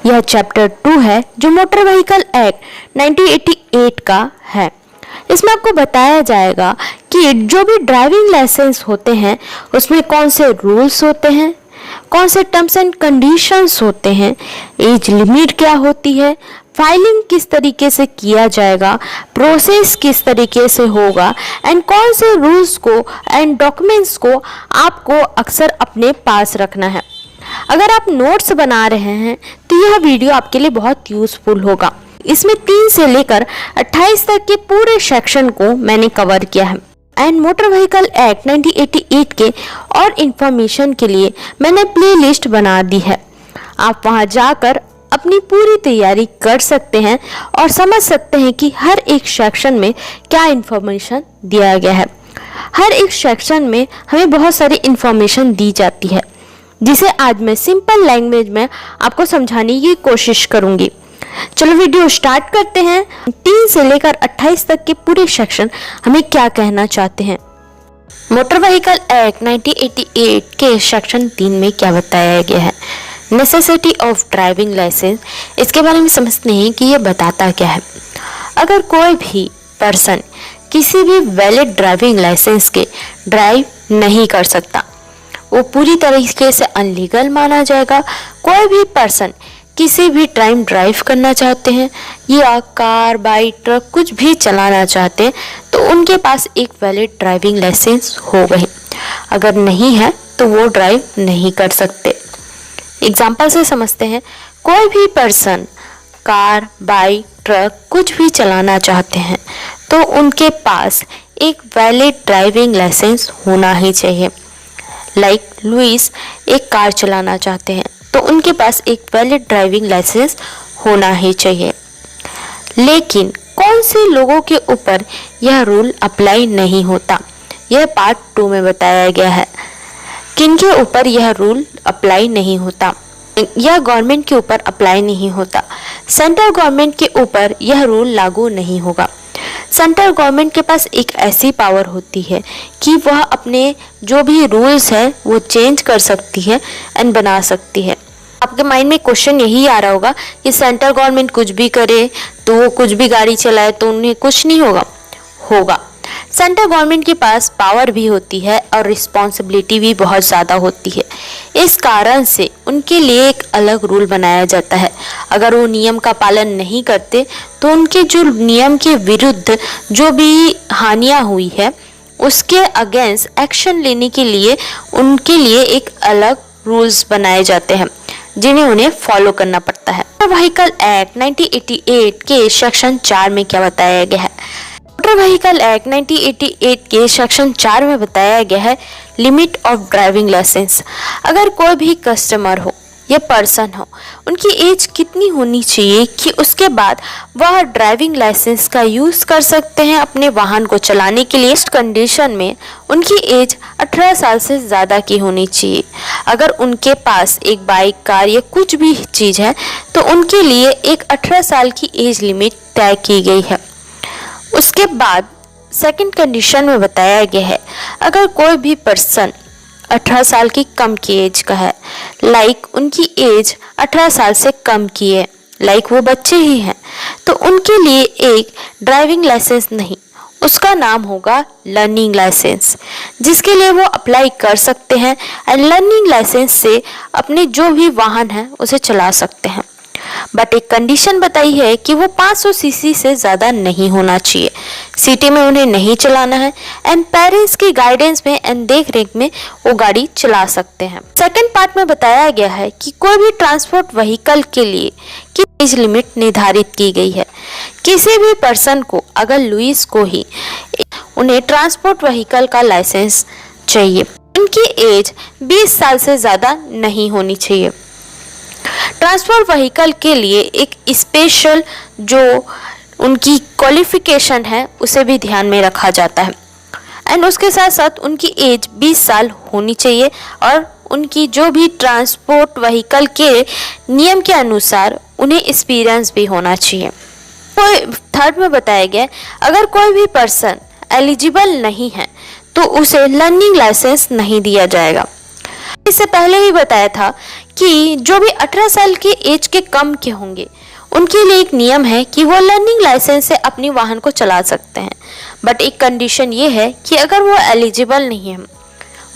यह चैप्टर 2 है जो मोटर व्हीकल एक्ट 1988 का है। इसमें आपको बताया जाएगा कि जो भी ड्राइविंग लाइसेंस होते हैं उसमें कौन से रूल्स होते हैं, कौन से टर्म्स एंड कंडीशंस होते हैं, एज लिमिट क्या होती है, फाइलिंग किस तरीके से किया जाएगा, प्रोसेस किस तरीके से होगा एंड कौन से रूल्स को एंड डॉक्यूमेंट्स को आपको अक्सर अपने पास रखना है। अगर आप नोट्स बना रहे हैं तो यह वीडियो आपके लिए बहुत यूजफुल होगा। इसमें 3 से लेकर 28 तक के पूरे सेक्शन को मैंने कवर किया है एंड मोटर व्हीकल एक्ट 1988 के और इंफॉर्मेशन के लिए मैंने प्लेलिस्ट बना दी है। आप वहां जाकर अपनी पूरी तैयारी कर सकते हैं और समझ सकते हैं कि हर एक सेक्शन में क्या इंफॉर्मेशन दिया गया है। हर एक सेक्शन में हमें बहुत सारी इंफॉर्मेशन दी जाती है जिसे आज मैं सिंपल लैंग्वेज में आपको समझाने की कोशिश करूंगी। चलो वीडियो स्टार्ट करते हैं। 3 से लेकर 28 तक के पूरे सेक्शन हमें क्या कहना चाहते हैं। मोटर व्हीकल एक्ट 1988 के सेक्शन 3 में क्या बताया गया है, नेसेसिटी ऑफ ड्राइविंग लाइसेंस। इसके बारे में समझते हैं कि यह बताता क्या है। अगर कोई भी पर्सन किसी भी वैलिड ड्राइविंग लाइसेंस के ड्राइव नहीं कर सकता, वो पूरी तरीके से अनलीगल माना जाएगा। कोई भी पर्सन किसी भी टाइम ड्राइव करना चाहते हैं या कार, बाइक, ट्रक कुछ भी चलाना चाहते हैं तो उनके पास एक वैलिड ड्राइविंग लाइसेंस हो गई। अगर नहीं है तो वो ड्राइव नहीं कर सकते। एग्जाम्पल से समझते हैं। कोई भी पर्सन कार, बाइक, ट्रक कुछ भी चलाना चाहते हैं तो उनके पास एक वैलिड ड्राइविंग लाइसेंस होना ही चाहिए। लाइक लुइस एक कार चलाना चाहते हैं तो उनके पास एक वैलिड ड्राइविंग लाइसेंस होना ही चाहिए। लेकिन कौन से लोगों के ऊपर यह रूल अप्लाई नहीं होता, यह पार्ट 2 में बताया गया है। किनके ऊपर यह रूल अप्लाई नहीं होता, यह गवर्नमेंट के ऊपर अप्लाई नहीं होता। सेंट्रल गवर्नमेंट के ऊपर यह रूल लागू नहीं होगा। सेंट्रल गवर्नमेंट के पास एक ऐसी पावर होती है कि वह अपने जो भी रूल्स है वो चेंज कर सकती है एंड बना सकती है। आपके माइंड में क्वेश्चन यही आ रहा होगा कि सेंट्रल गवर्नमेंट कुछ भी करे तो वो कुछ भी गाड़ी चलाए तो उन्हें कुछ नहीं होगा। सेंट्रल गवर्नमेंट के पास पावर भी होती है और रिस्पॉन्सिबिलिटी भी बहुत ज़्यादा होती है। इस कारण से उनके लिए एक अलग रूल बनाया जाता है। अगर वो नियम का पालन नहीं करते तो उनके जो नियम के विरुद्ध जो भी हानियां हुई है उसके अगेंस्ट एक्शन लेने के लिए उनके लिए एक अलग रूल्स बनाए जाते हैं जिन्हें उन्हें फॉलो करना पड़ता है। व्हीकल एक्ट 1988 के सेक्शन 4 में क्या बताया गया है। मोटर व्हीकल एक्ट 1988 के सेक्शन 4 में बताया गया है लिमिट ऑफ ड्राइविंग लाइसेंस। अगर कोई भी कस्टमर हो या पर्सन हो, उनकी एज कितनी होनी चाहिए कि उसके बाद वह ड्राइविंग लाइसेंस का यूज़ कर सकते हैं अपने वाहन को चलाने के लिए। इस कंडीशन में उनकी एज 18 साल से ज़्यादा की होनी चाहिए। अगर उनके पास एक बाइक, कार या कुछ भी चीज़ है तो उनके लिए एक 18 साल की एज लिमिट तय की गई है। उसके बाद सेकंड कंडीशन में बताया गया है अगर कोई भी पर्सन 18 साल की कम की एज का है, लाइक उनकी एज 18 साल से कम की है, लाइक वो बच्चे ही हैं, तो उनके लिए एक ड्राइविंग लाइसेंस नहीं, उसका नाम होगा लर्निंग लाइसेंस, जिसके लिए वो अप्लाई कर सकते हैं एंड लर्निंग लाइसेंस से अपने जो भी वाहन है उसे चला सकते हैं। बट एक कंडीशन बताई है कि वो 500 सीसी से ज़्यादा नहीं होना चाहिए, सिटी में उन्हें नहीं चलाना है एंड पेरेंट्स की गाइडेंस में एंड देख रेख में वो गाड़ी चला सकते हैं। सेकंड पार्ट में बताया गया है कि कोई भी ट्रांसपोर्ट व्हीकल के लिए कितनी एज लिमिट निर्धारित की गई है। किसी भी पर्सन को, अगर लुइस को ही उन्हें ट्रांसपोर्ट व्हीकल का लाइसेंस चाहिए, उनकी एज 20 साल से ज़्यादा नहीं होनी चाहिए। ट्रांसपोर्ट व्हीकल के लिए एक स्पेशल जो उनकी क्वालिफिकेशन है उसे भी ध्यान में रखा जाता है एंड उसके साथ साथ उनकी एज 20 साल होनी चाहिए और उनकी जो भी ट्रांसपोर्ट व्हीकल के नियम के अनुसार उन्हें एक्सपीरियंस भी होना चाहिए। कोई थर्ड में बताया गया अगर कोई भी पर्सन एलिजिबल नहीं है तो उसे लर्निंग लाइसेंस नहीं दिया जाएगा। इससे पहले ही बताया था कि जो भी 18 साल की एज के कम के होंगे उनके लिए एक नियम है कि वो लर्निंग लाइसेंस से अपनी वाहन को चला सकते हैं। बट एक कंडीशन ये है कि अगर वो एलिजिबल नहीं है,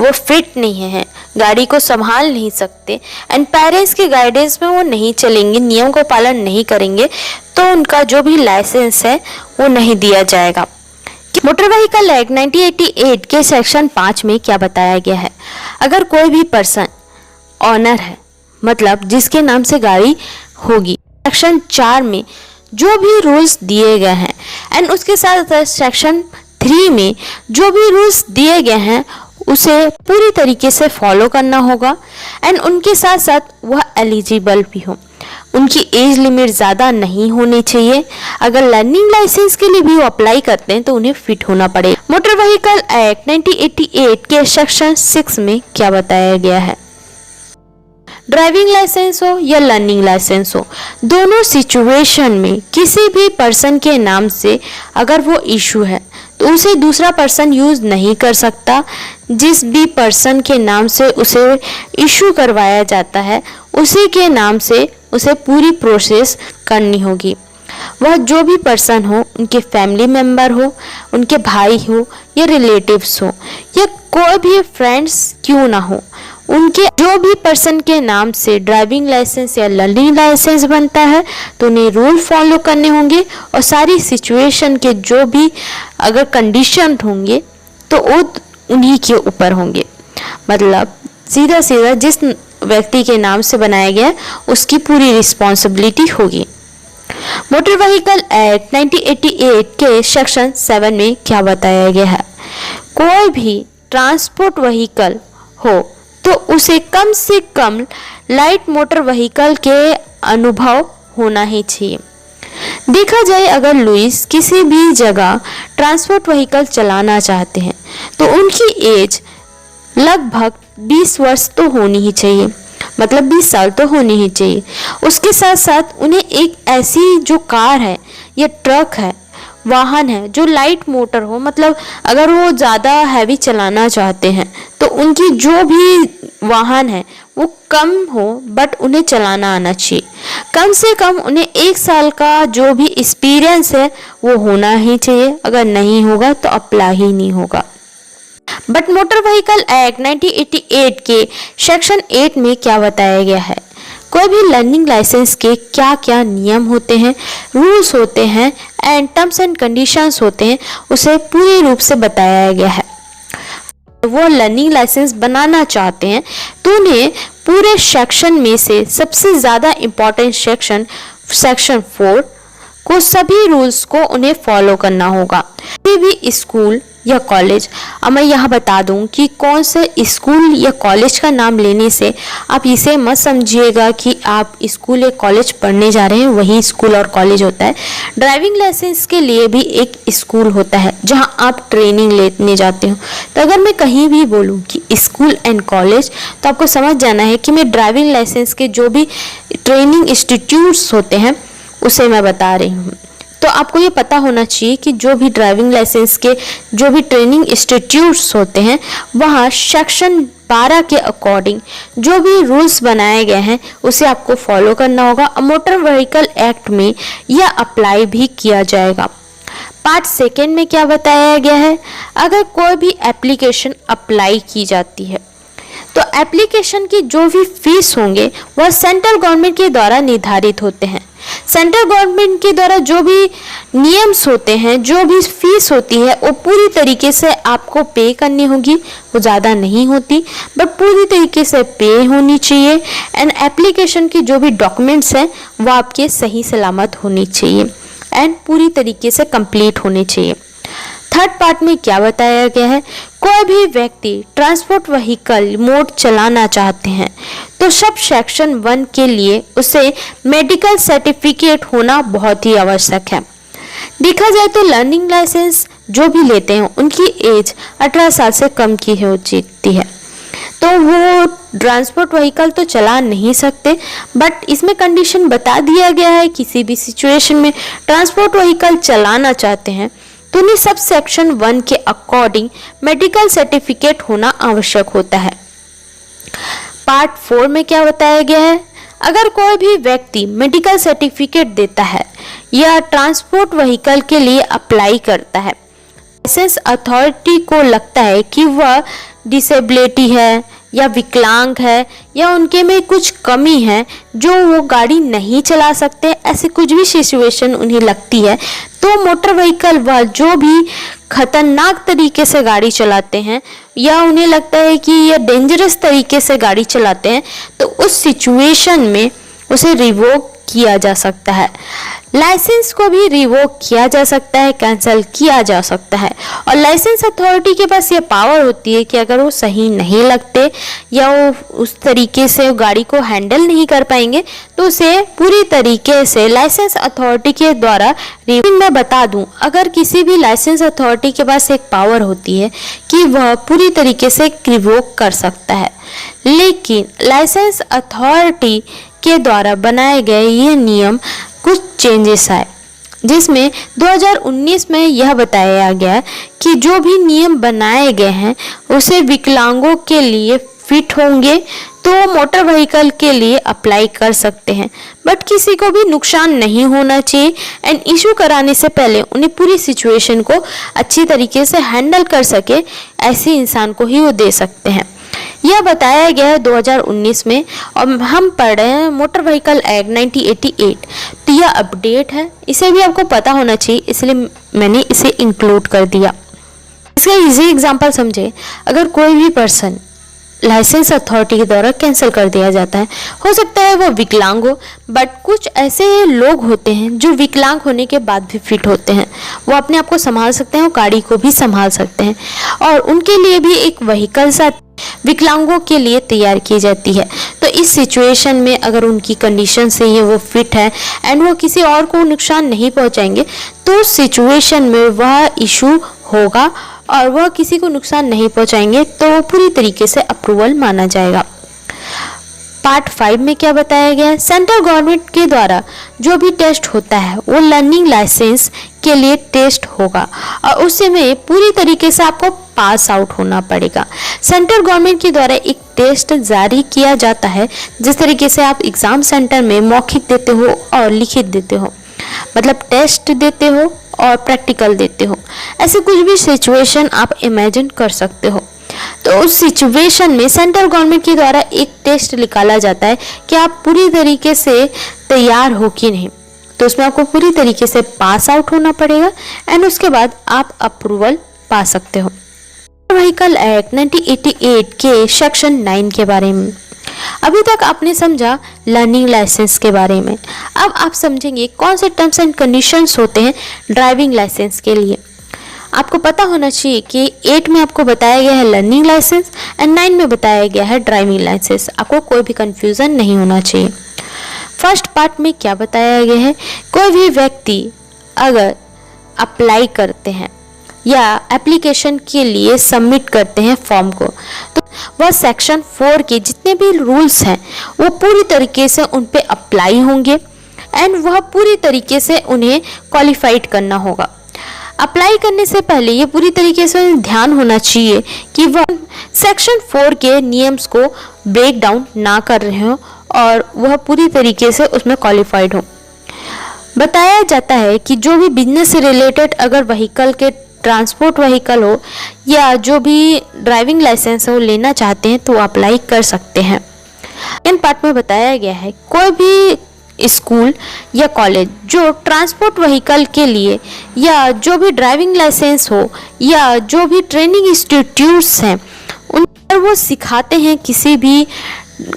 वो फिट नहीं है, गाड़ी को संभाल नहीं सकते एंड पेरेंट्स के गाइडेंस में वो नहीं चलेंगे, नियम को पालन नहीं करेंगे, तो उनका जो भी लाइसेंस है वो नहीं दिया जाएगा। मोटर व्हीकल एक्ट 1988 के सेक्शन 5 में क्या बताया गया है? अगर कोई भी पर्सन ऑनर है, मतलब जिसके नाम से गाड़ी होगी, सेक्शन 4 में जो भी रूल्स दिए गए हैं एंड उसके साथ सेक्शन 3 में जो भी रूल्स दिए गए हैं उसे पूरी तरीके से फॉलो करना होगा एंड उनके साथ साथ वह एलिजिबल भी हो। उनकी एज लिमिट ज़्यादा नहीं होनी चाहिए। अगर लर्निंग लाइसेंस के लिए भी वो अप्लाई करते हैं तो उन्हें फिट होना पड़ेगा। मोटर व्हीकल एक्ट 1988 के सेक्शन 6 में क्या बताया गया है? ड्राइविंग लाइसेंस हो या लर्निंग लाइसेंस हो, दोनों सिचुएशन में किसी भी पर्सन के नाम से अगर वो इशू है तो उसे दूसरा पर्सन यूज नहीं कर सकता। जिस भी पर्सन के नाम से उसे इशू करवाया जाता है उसी के नाम से उसे पूरी प्रोसेस करनी होगी। वह जो भी पर्सन हो, उनके फैमिली मेंबर हो, उनके भाई हो या रिलेटिव्स हो या कोई भी फ्रेंड्स क्यों ना हो, उनके जो भी पर्सन के नाम से ड्राइविंग लाइसेंस या लर्निंग लाइसेंस बनता है तो उन्हें रूल फॉलो करने होंगे और सारी सिचुएशन के जो भी अगर कंडीशन होंगे तो वो उन्हीं के ऊपर होंगे। मतलब सीधा सीधा जिस व्यक्ति के नाम से बनाया गया उसकी पूरी रिस्पॉन्सिबिलिटी होगी। मोटर व्हीकल एक्ट 1988 के सेक्शन 7 में क्या बताया गया है? कोई भी ट्रांसपोर्ट व्हीकल हो तो उसे कम से कम लाइट मोटर व्हीकल के अनुभव होना ही चाहिए। देखा जाए अगर लुइस किसी भी जगह ट्रांसपोर्ट व्हीकल चलाना चाहते हैं तो उनकी एज लगभग 20 वर्ष तो होनी ही चाहिए, मतलब 20 साल तो होनी ही चाहिए। उसके साथ साथ उन्हें एक ऐसी जो कार है या ट्रक है, वाहन है जो लाइट मोटर हो, मतलब अगर वो ज़्यादा हैवी चलाना चाहते हैं तो उनकी जो भी वाहन है वो कम हो बट उन्हें चलाना आना चाहिए। कम से कम उन्हें 1 साल का जो भी एक्सपीरियंस है वो होना ही चाहिए। अगर नहीं होगा तो अप्लाई ही नहीं होगा। बट मोटर व्हीकल एक्ट 1988 के सेक्शन 8 में क्या बताया गया है? कोई भी लर्निंग लाइसेंस के क्या क्या नियम होते हैं, रूल्स होते हैं एंड टर्म्स एंड कंडीशंस होते हैं, उसे पूरी रूप से बताया गया है। वो लर्निंग लाइसेंस बनाना चाहते हैं तो उन्हें पूरे सेक्शन में से सबसे ज़्यादा इम्पोर्टेंट सेक्शन 4 को सभी रूल्स को उन्हें फॉलो करना होगा। कोई भी स्कूल या कॉलेज, अब मैं यहाँ बता दूँ कि कौन से स्कूल या कॉलेज का नाम लेने से आप इसे मत समझिएगा कि आप स्कूल या कॉलेज पढ़ने जा रहे हैं वही स्कूल और कॉलेज होता है। ड्राइविंग लाइसेंस के लिए भी एक स्कूल होता है जहाँ आप ट्रेनिंग लेने जाते हो। तो अगर मैं कहीं भी बोलूँ कि स्कूल एंड कॉलेज तो आपको समझ जाना है कि मैं ड्राइविंग लाइसेंस के जो भी ट्रेनिंग इंस्टीट्यूट्स होते हैं उसे मैं बता रही हूँ। तो आपको ये पता होना चाहिए कि जो भी ड्राइविंग लाइसेंस के जो भी ट्रेनिंग इंस्टीट्यूट्स होते हैं वहाँ सेक्शन 12 के अकॉर्डिंग जो भी रूल्स बनाए गए हैं उसे आपको फॉलो करना होगा। मोटर व्हीकल एक्ट में यह अप्लाई भी किया जाएगा। पार्ट 2 में क्या बताया गया है? अगर कोई भी एप्लीकेशन अप्लाई की जाती है तो एप्लीकेशन की जो भी फीस होंगे वह सेंट्रल गवर्नमेंट के द्वारा निर्धारित होते हैं। सेंट्रल गवर्नमेंट के द्वारा जो भी नियम्स होते हैं, जो भी फीस होती है वो पूरी तरीके से आपको पे करनी होगी। वो ज़्यादा नहीं होती बट पूरी तरीके से पे होनी चाहिए एंड एप्लीकेशन की जो भी डॉक्यूमेंट्स हैं वो आपके सही सलामत होनी चाहिए एंड पूरी तरीके से कंप्लीट होने चाहिए। थर्ड पार्ट में क्या बताया गया है? कोई भी व्यक्ति ट्रांसपोर्ट व्हीकल मोड चलाना चाहते हैं तो सब सेक्शन 1 के लिए उसे मेडिकल सर्टिफिकेट होना बहुत ही आवश्यक है। देखा जाए तो लर्निंग लाइसेंस जो भी लेते हैं उनकी एज 18 साल से कम की हो जाती है तो वो ट्रांसपोर्ट व्हीकल तो चला नहीं सकते। बट इसमें कंडीशन बता दिया गया है किसी भी सिचुएशन में ट्रांसपोर्ट व्हीकल चलाना चाहते हैं तो उन्हें सब सेक्शन 1 के अकॉर्डिंग मेडिकल सर्टिफिकेट होना आवश्यक होता है। पार्ट 4 में क्या बताया गया है, अगर कोई भी व्यक्ति मेडिकल सर्टिफिकेट देता है या ट्रांसपोर्ट व्हीकल के लिए अप्लाई करता है, लाइसेंस अथॉरिटी को लगता है कि वह डिसेबिलिटी है या विकलांग है या उनके में कुछ कमी है जो वो गाड़ी नहीं चला सकते, ऐसे कुछ भी सिचुएशन उन्हें लगती है, तो मोटर व्हीकल वह जो भी खतरनाक तरीके से गाड़ी चलाते हैं या उन्हें लगता है कि ये डेंजरस तरीके से गाड़ी चलाते हैं, तो उस सिचुएशन में उसे रिवोक किया जा सकता है। लाइसेंस को भी रिवोक किया जा सकता है, कैंसिल किया जा सकता है। और लाइसेंस अथॉरिटी के पास ये पावर होती है कि अगर वो सही नहीं लगते या वो उस तरीके से गाड़ी को हैंडल नहीं कर पाएंगे तो उसे पूरी तरीके से लाइसेंस अथॉरिटी के द्वारा रिवोक। मैं बता दूं, अगर किसी भी लाइसेंस अथॉरिटी के पास एक पावर होती है कि वह पूरी तरीके से रिवोक कर सकता है, लेकिन लाइसेंस अथॉरिटी के द्वारा बनाए गए ये नियम कुछ चेंजेस आए, जिसमें 2019 में यह बताया गया कि जो भी नियम बनाए गए हैं उसे विकलांगों के लिए फिट होंगे तो मोटर व्हीकल के लिए अप्लाई कर सकते हैं, बट किसी को भी नुकसान नहीं होना चाहिए एंड इशू कराने से पहले उन्हें पूरी सिचुएशन को अच्छी तरीके से हैंडल कर सके, ऐसे इंसान को ही वो दे सकते हैं। यह बताया गया है 2019 में और हम पढ़ रहे हैं मोटर व्हीकल एक्ट 1988। तो यह अपडेट है, इसे भी आपको पता होना चाहिए, इसलिए मैंने इसे इंक्लूड कर दिया। इसका इजी एग्जांपल समझे, अगर कोई भी पर्सन लाइसेंस अथॉरिटी के द्वारा कैंसिल कर दिया जाता है, हो सकता है वो विकलांग हो, बट कुछ ऐसे लोग होते हैं जो विकलांग होने के बाद भी फिट होते हैं, वो अपने आप को संभाल सकते हैं और गाड़ी को भी संभाल सकते हैं, और उनके लिए भी एक व्हीकल साथ विकलांगों के लिए तैयार की जाती है। तो इस सिचुएशन में अगर उनकी कंडीशन से ही वो फिट है एंड वो किसी और को नुकसान नहीं पहुंचाएंगे, तो उस सिचुएशन में वह इशू होगा और वह किसी को नुकसान नहीं पहुंचाएंगे, तो पूरी तरीके से अप्रूवल माना जाएगा। पार्ट 5 में क्या बताया गया है, सेंट्रल गवर्नमेंट के द्वारा जो भी टेस्ट होता है वो लर्निंग लाइसेंस के लिए टेस्ट होगा और उससे में पूरी तरीके से आपको पास आउट होना पड़ेगा। सेंट्रल गवर्नमेंट के द्वारा एक टेस्ट जारी किया जाता है, जिस तरीके से आप एग्जाम सेंटर में मौखिक देते हो और लिखित देते हो, मतलब टेस्ट देते हो और प्रैक्टिकल देते हो, ऐसे कुछ भी सिचुएशन आप इमेजिन कर सकते हो। तो उस सिचुएशन में सेंट्रल गवर्नमेंट के द्वारा एक टेस्ट निकाला जाता है कि आप पूरी तरीके से तैयार हो कि नहीं, तो उसमें आपको पूरी तरीके से पास आउट होना पड़ेगा एंड उसके बाद आप अप्रूवल पा सकते हो। व्हीकल एक्ट 1988 के सेक्शन 9 के बारे में अभी तक आपने समझा लर्निंग लाइसेंस के बारे में। अब आप समझेंगे कौन से टर्म्स एंड कंडीशंस होते हैं ड्राइविंग लाइसेंस के लिए। आपको पता होना चाहिए कि 8 में आपको बताया गया है लर्निंग लाइसेंस एंड 9 में बताया गया है ड्राइविंग लाइसेंस। आपको कोई भी कंफ्यूजन नहीं होना चाहिए। फर्स्ट पार्ट में क्या बताया गया है, कोई भी व्यक्ति अगर अप्लाई करते हैं या एप्लीकेशन के लिए सबमिट करते हैं फॉर्म को, तो वह सेक्शन 4 के जितने भी रूल्स हैं वो पूरी तरीके से उन पे अप्लाई होंगे एंड वह पूरी तरीके से उन्हें क्वालिफाइड करना होगा। अप्लाई करने से पहले ये पूरी तरीके से ध्यान होना चाहिए कि वह सेक्शन 4 के नियम्स को ब्रेक डाउन ना कर रहे हो और वह पूरी तरीके से उसमें क्वालिफाइड हो। बताया जाता है कि जो भी बिजनेस से रिलेटेड अगर व्हीकल के ट्रांसपोर्ट व्हीकल हो या जो भी ड्राइविंग लाइसेंस हो लेना चाहते हैं तो अप्लाई कर सकते हैं। इन पार्ट में बताया गया है कोई भी स्कूल या कॉलेज जो ट्रांसपोर्ट व्हीकल के लिए या जो भी ड्राइविंग लाइसेंस हो या जो भी ट्रेनिंग इंस्टीट्यूट्स हैं उन पर वो सिखाते हैं किसी भी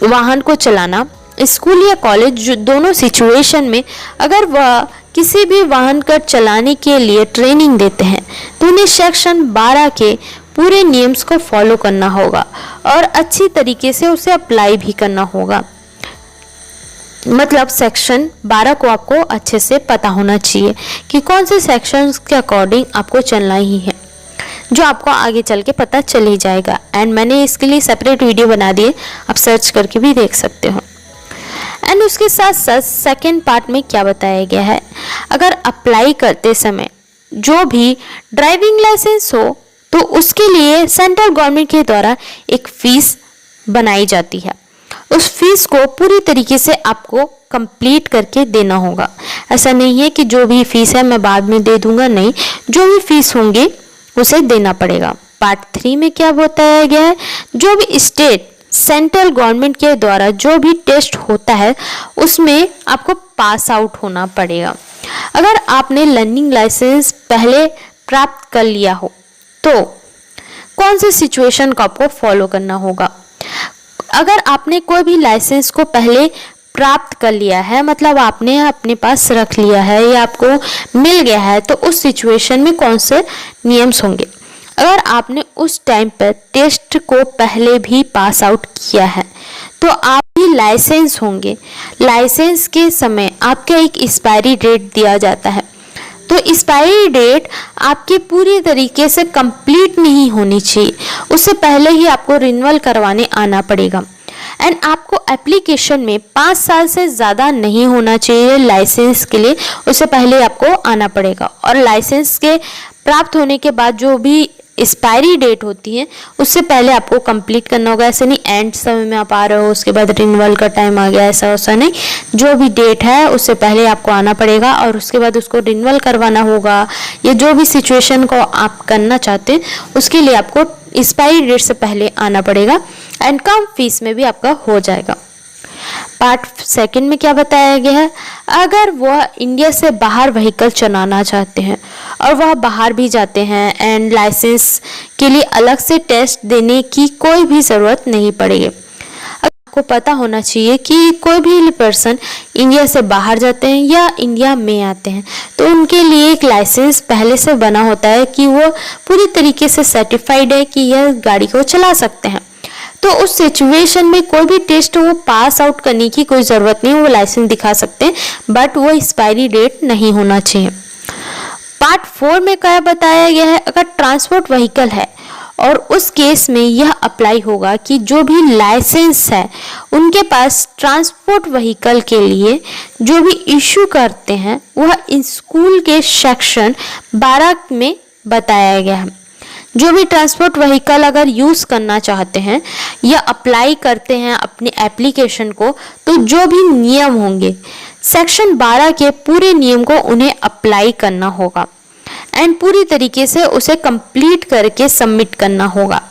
वाहन को चलाना, स्कूल या कॉलेज दोनों सिचुएशन में अगर वह किसी भी वाहन का चलाने के लिए ट्रेनिंग देते हैं तो उन्हें सेक्शन 12 के पूरे नियम्स को फॉलो करना होगा और अच्छी तरीके से उसे अप्लाई भी करना होगा। मतलब सेक्शन 12 को आपको अच्छे से पता होना चाहिए कि कौन से सेक्शंस के अकॉर्डिंग आपको चलना ही है, जो आपको आगे चल के पता चल ही जाएगा। एंड मैंने इसके लिए सेपरेट वीडियो बना दिए, आप सर्च करके भी देख सकते हो। एंड उसके साथ साथ सेकेंड पार्ट में क्या बताया गया है, अगर अप्लाई करते समय जो भी ड्राइविंग लाइसेंस हो तो उसके लिए सेंट्रल गवर्नमेंट के द्वारा एक फीस बनाई जाती है। उस फीस को पूरी तरीके से आपको कंप्लीट करके देना होगा। ऐसा नहीं है कि जो भी फीस है मैं बाद में दे दूंगा, नहीं, जो भी फीस होंगी उसे देना पड़ेगा। पार्ट 3 में क्या बताया गया है, जो भी स्टेट सेंट्रल गवर्नमेंट के द्वारा जो भी टेस्ट होता है उसमें आपको पास आउट होना पड़ेगा। अगर आपने लर्निंग लाइसेंस पहले प्राप्त कर लिया हो तो कौन से सिचुएशन को आपको फॉलो करना होगा। अगर आपने कोई भी लाइसेंस को पहले प्राप्त कर लिया है, मतलब आपने अपने पास रख लिया है या आपको मिल गया है, तो उस सिचुएशन में कौन से नियम्स होंगे। अगर आपने उस टाइम पर टेस्ट को पहले भी पास आउट किया है तो आप भी लाइसेंस होंगे। लाइसेंस के समय आपका एक एक्सपायरी डेट दिया जाता है, तो एक्सपायरी डेट आपके पूरी तरीके से कंप्लीट नहीं होनी चाहिए, उससे पहले ही आपको रिन्यूअल करवाने आना पड़ेगा। एंड आपको एप्लीकेशन में 5 साल से ज़्यादा नहीं होना चाहिए लाइसेंस के लिए, उससे पहले आपको आना पड़ेगा। और लाइसेंस के प्राप्त होने के बाद जो भी एक्सपायरी डेट होती है उससे पहले आपको कंप्लीट करना होगा। ऐसे नहीं एंड समय में आप आ रहे हो उसके बाद रिन्यूअल का टाइम आ गया, ऐसा वैसा नहीं, जो भी डेट है उससे पहले आपको आना पड़ेगा और उसके बाद उसको रिन्यूअल करवाना होगा। ये जो भी सिचुएशन को आप करना चाहते हैं उसके लिए आपको एक्सपायरी डेट से पहले आना पड़ेगा एंड कम फीस में भी आपका हो जाएगा। पार्ट 2 में क्या बताया गया है, अगर वह इंडिया से बाहर व्हीकल चलाना चाहते हैं और वह बाहर भी जाते हैं एंड लाइसेंस के लिए अलग से टेस्ट देने की कोई भी ज़रूरत नहीं पड़ेगी। आपको पता होना चाहिए कि कोई भी पर्सन इंडिया से बाहर जाते हैं या इंडिया में आते हैं तो उनके लिए एक लाइसेंस पहले से बना होता है कि वो पूरी तरीके से सर्टिफाइड है कि यह गाड़ी को चला सकते हैं। तो उस सिचुएशन में कोई भी टेस्ट वो पास आउट करने की कोई ज़रूरत नहीं, वो लाइसेंस दिखा सकते हैं, बट वो एक्सपायरी डेट नहीं होना चाहिए। पार्ट 4 में क्या बताया गया है, अगर ट्रांसपोर्ट व्हीकल है और उस केस में यह अप्लाई होगा कि जो भी लाइसेंस है उनके पास ट्रांसपोर्ट व्हीकल के लिए जो भी इशू करते हैं वह स्कूल के सेक्शन 12 में बताया गया है। जो भी ट्रांसपोर्ट व्हीकल अगर यूज़ करना चाहते हैं या अप्लाई करते हैं अपने एप्लीकेशन को, तो जो भी नियम होंगे सेक्शन 12 के पूरे नियम को उन्हें अप्लाई करना होगा एंड पूरी तरीके से उसे कंप्लीट करके सबमिट करना होगा।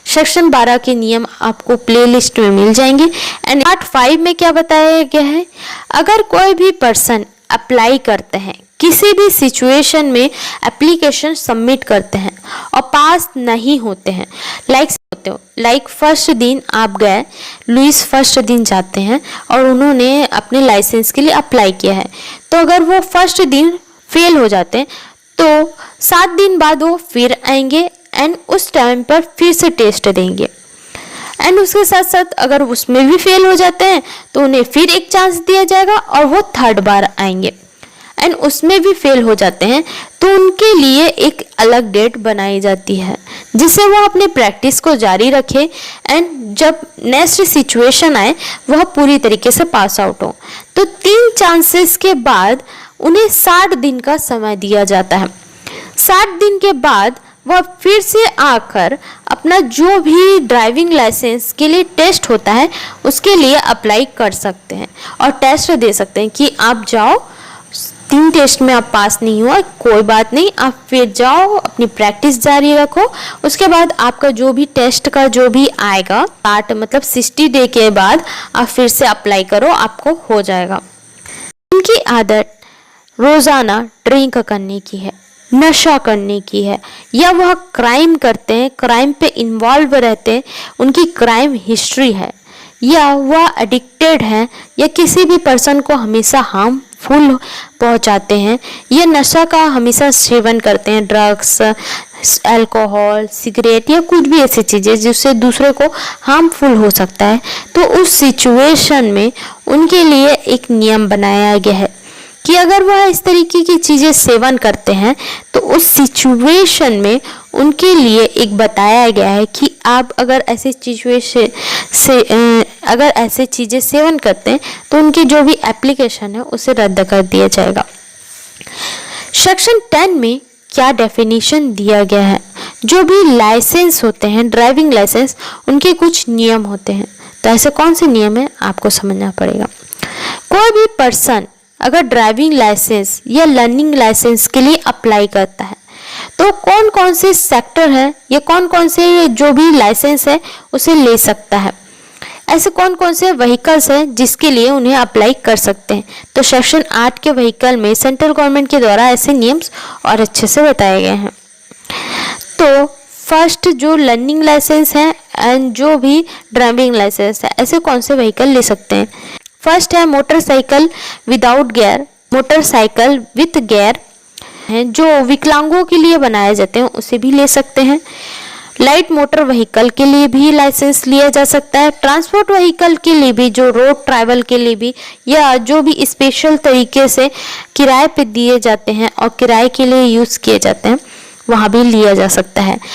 सेक्शन 12 के नियम आपको प्लेलिस्ट में मिल जाएंगे। एंड पार्ट 5 में क्या बताया गया है, अगर कोई भी पर्सन अप्लाई करते हैं किसी भी सिचुएशन में एप्लीकेशन सबमिट करते हैं और पास नहीं होते हैं, लाइक फर्स्ट दिन आप गए, लुइस फर्स्ट दिन जाते हैं और उन्होंने अपने लाइसेंस के लिए अप्लाई किया है, तो अगर वो फर्स्ट दिन फेल हो जाते हैं तो 7 दिन बाद वो फिर आएंगे एंड उस टाइम पर फिर से टेस्ट देंगे एंड उसके साथ साथ अगर उसमें भी फेल हो जाते हैं तो उन्हें फिर एक चांस दिया जाएगा और वो 3rd बार आएंगे एंड उसमें भी फेल हो जाते हैं तो उनके लिए एक अलग डेट बनाई जाती है जिससे वो अपने प्रैक्टिस को जारी रखे एंड जब नेक्स्ट सिचुएशन आए वह पूरी तरीके से पास आउट हो। तो 3 चांसेस के बाद उन्हें 60 दिन का समय दिया जाता है। 60 दिन के बाद वह फिर से आकर अपना जो भी ड्राइविंग लाइसेंस के लिए टेस्ट होता है उसके लिए अप्लाई कर सकते हैं और टेस्ट दे सकते हैं कि आप जाओ, 3 टेस्ट में आप पास नहीं हुआ कोई बात नहीं, आप फिर जाओ अपनी प्रैक्टिस जारी रखो। उसके बाद आपका जो भी टेस्ट का जो भी आएगा पार्ट मतलब 60 डे के बाद आप फिर से अप्लाई करो, आपको हो जाएगा। उनकी आदत रोज़ाना ड्रिंक करने की है, नशा करने की है या वह क्राइम करते हैं, क्राइम पे इन्वॉल्व रहते हैं, उनकी क्राइम हिस्ट्री है या वह एडिक्टेड हैं या किसी भी पर्सन को हमेशा हार्मफुल पहुंचाते हैं या नशा का हमेशा सेवन करते हैं, ड्रग्स, अल्कोहल, सिगरेट या कुछ भी ऐसी चीज़ें जिससे दूसरे को हार्मफुल हो सकता है, तो उस सिचुएशन में उनके लिए एक नियम बनाया गया है कि अगर वह इस तरीके की चीज़ें सेवन करते हैं तो उस सिचुएशन में उनके लिए एक बताया गया है कि आप अगर ऐसे सिचुएशन से अगर ऐसे चीज़ें सेवन करते हैं तो उनकी जो भी एप्लीकेशन है उसे रद्द कर दिया जाएगा। सेक्शन 10 में क्या डेफिनेशन दिया गया है, जो भी लाइसेंस होते हैं ड्राइविंग लाइसेंस उनके कुछ नियम होते हैं। तो ऐसे कौन से नियम है आपको समझना पड़ेगा। कोई भी पर्सन अगर ड्राइविंग लाइसेंस या लर्निंग लाइसेंस के लिए अप्लाई करता है तो कौन कौन से सेक्टर है या कौन कौन से जो भी लाइसेंस है उसे ले सकता है, ऐसे कौन कौन से व्हीकल्स हैं जिसके लिए उन्हें अप्लाई कर सकते हैं। तो सेक्शन 8 के व्हीकल में सेंट्रल गवर्नमेंट के द्वारा ऐसे नियम्स और अच्छे से बताए गए हैं। तो फर्स्ट जो लर्निंग लाइसेंस है एंड जो भी ड्राइविंग लाइसेंस है, ऐसे कौन से व्हीकल ले सकते हैं। फर्स्ट है motorcycle without gear, motorcycle with gear हैं जो विकलांगों के लिए बनाए जाते हैं उसे भी ले सकते हैं। लाइट मोटर व्हीकल के लिए भी लाइसेंस लिया जा सकता है। ट्रांसपोर्ट व्हीकल के लिए भी, जो रोड ट्रैवल के लिए भी या जो भी स्पेशल तरीके से किराए पे दिए जाते हैं और किराए के लिए यूज़ किए जाते हैं, वहाँ भी लिया जा सकता है।